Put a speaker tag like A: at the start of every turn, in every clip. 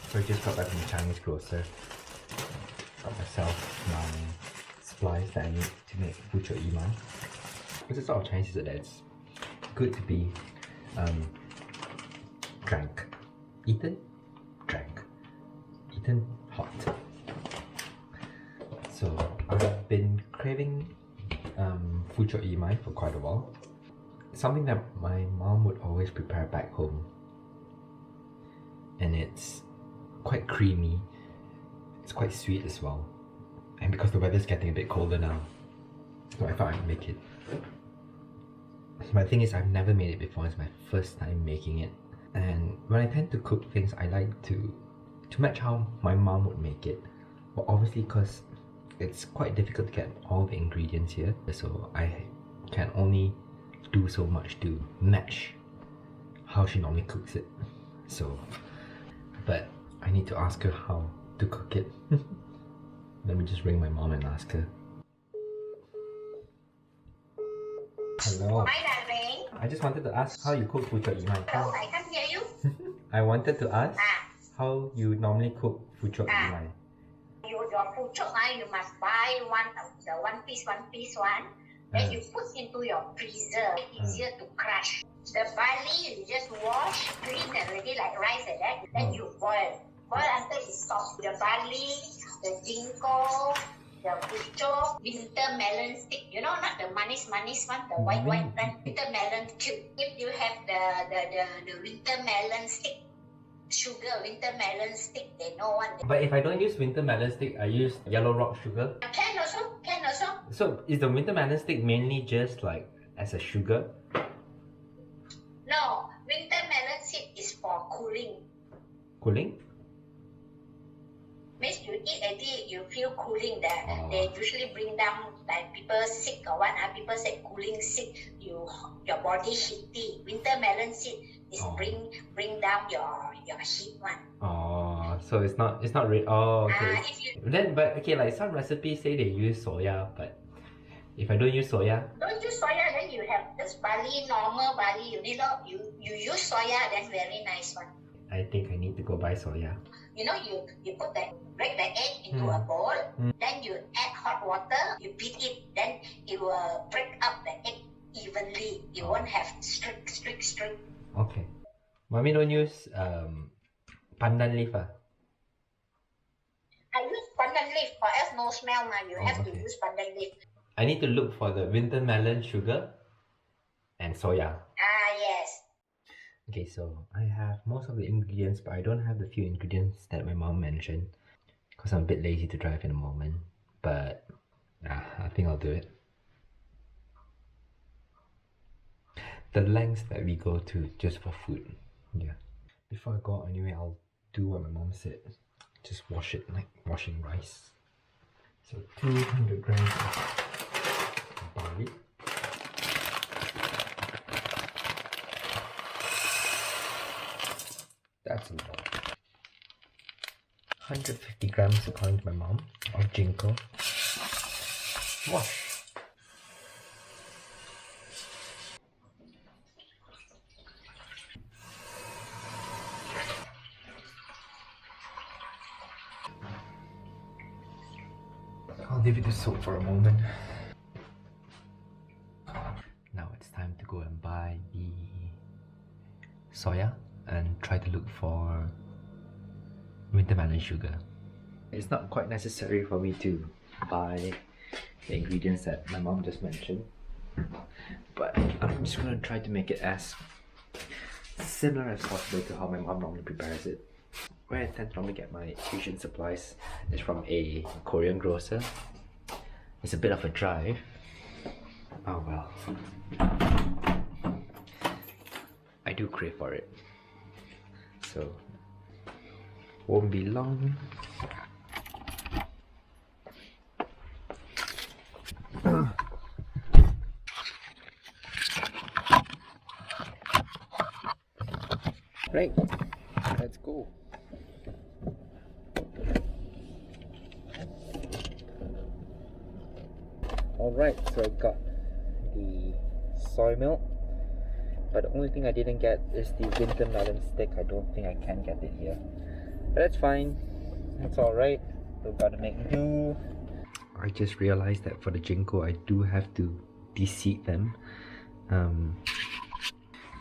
A: So I just got back from the Chinese grocer. Got myself my supplies that I need to make fucho iman. It's a sort of Chinese dessert that's good to be eaten hot. So I've been craving fucho iman for quite a while. It's something that my mom would always prepare back home, and it's quite creamy. It's quite sweet as well, and because the weather's getting a bit colder now, so I thought I'd make it. My thing is, I've never made it before. It's my first time making it, and when I tend to cook things, I like to match how my mom would make it. But obviously, because it's quite difficult to get all the ingredients here, so I can only do so much to match how she normally cooks it. So, but I need to ask her how to cook it. Let me just ring my mom and ask her. Hello.
B: Hi, darling.
A: I just wanted to ask how you cook fucho iman.
B: Hello, I can't hear you.
A: I wanted to ask how you normally cook fucho iman.
B: Your fucho, you must buy the one piece one. Then you put into your freezer. Easier to crush. The barley you just wash, clean already like rice like that. Then you boil. Boil until it's soft. The barley, the ginkgo, the fucho, winter melon stick. You know, not the manis one, the white one. Winter melon cube. If you have the winter melon stick, sugar, winter melon stick, they know one.
A: But if I don't use winter melon stick, I use yellow rock sugar.
B: Can also.
A: So is the winter melon stick mainly just like as a sugar?
B: No, winter melon seed is for cooling.
A: Cooling?
B: Means you eat already, you feel cooling there. They usually bring down, like people sick or what, people say cooling sick, your body heaty. Winter melon seed is bring down your heat one.
A: Oh, so it's not really. Oh, okay. But okay, like some recipes say they use soya, but if I don't use soya,
B: then you have this barley, normal barley. You use soya, then very nice one.
A: I think I need to go buy soya.
B: You know, you break the egg into a bowl, then you add hot water, you beat it, then it will break up the egg evenly. You won't have streak.
A: Okay. Mommy don't use pandan leaf.
B: I use pandan leaf, or else no smell. You have to use pandan leaf.
A: I need to look for the winter melon sugar and soya.
B: Yes.
A: Okay, so I have most of the ingredients, but I don't have the few ingredients that my mom mentioned because I'm a bit lazy to drive in the moment. But I think I'll do it. The lengths that we go to just for food. Yeah. Before I go out anyway, I'll do what my mom said. Just wash it like washing rice. So 200 grams of barley. That's a lot. 150 grams according to my mom of ginkgo. Wash. I'll leave it to soak for a moment. Now it's time to go and buy the soya and try to look for winter melon sugar. It's not quite necessary for me to buy the ingredients that my mom just mentioned, but I'm just gonna try to make it as similar as possible to how my mom normally prepares it. Where I tend to normally get my Asian supplies is from a Korean grocer. It's a bit of a drive. Oh well. I do crave for it. So, won't be long. Right, let's go. Alright, so I got the soy milk, but the only thing I didn't get is the winter melon stick. I don't think I can get it here. But that's fine. That's alright. Still gotta make do. I just realized that for the Jinko, I do have to de-seed them.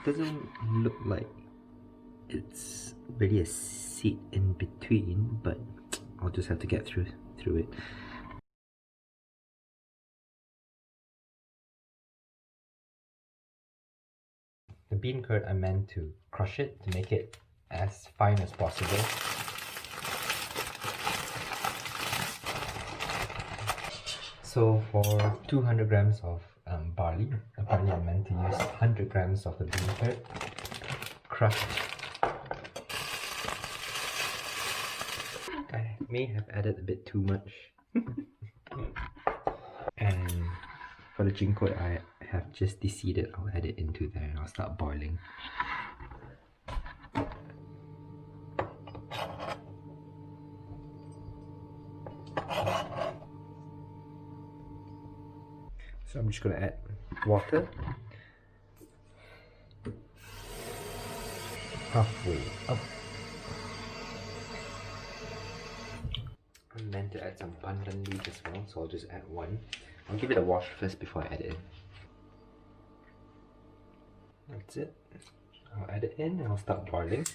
A: Doesn't look like it's really a seed in between, but I'll just have to get through it. The bean curd, I meant to crush it to make it as fine as possible. So for 200 grams of barley, apparently I meant to use 100 grams of the bean curd, crushed. I may have added a bit too much. And for the Jinko, I have just de-seeded. I'll add it into there and I'll start boiling. So I'm just going to add water halfway up. I meant to add some pandan leaf as well, so I'll just add one. I'll give it a wash first before I add it in. That's it. I'll add it in and I'll start boiling.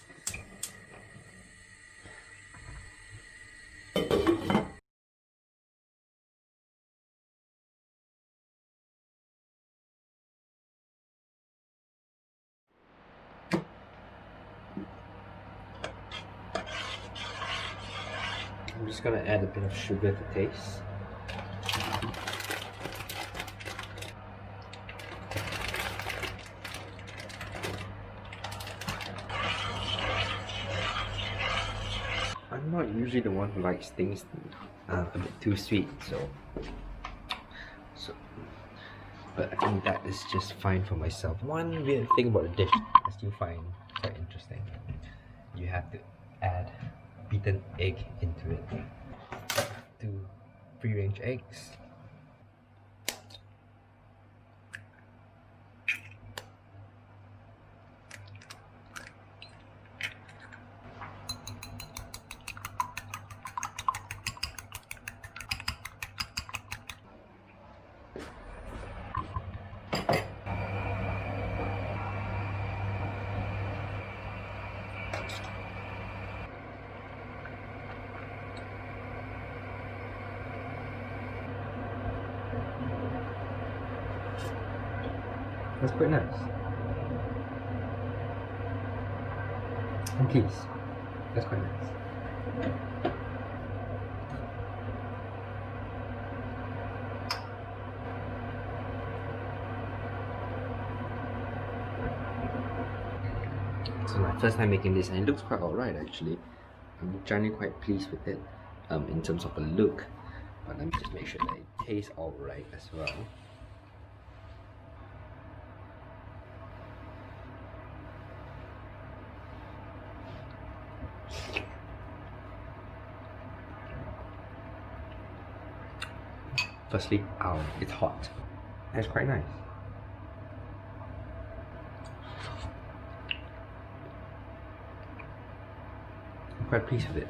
A: I'm just going to add a bit of sugar to taste. I'm not usually the one who likes things a bit too sweet, so but I think that is just fine for myself. One weird thing about the dish I still find quite interesting. You have to add beaten egg into it. 2 free-range eggs. That's quite nice. I'm pleased. That's quite nice. It's my first time making this and it looks quite alright actually. I'm generally quite pleased with it in terms of the look. But let me just make sure that it tastes alright as well. Firstly, it's hot. That's quite nice. I'm quite pleased with it.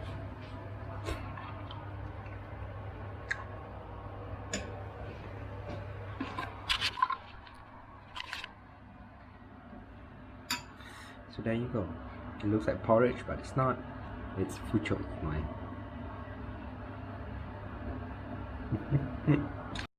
A: So there you go. It looks like porridge, but it's not. It's fuchok mine.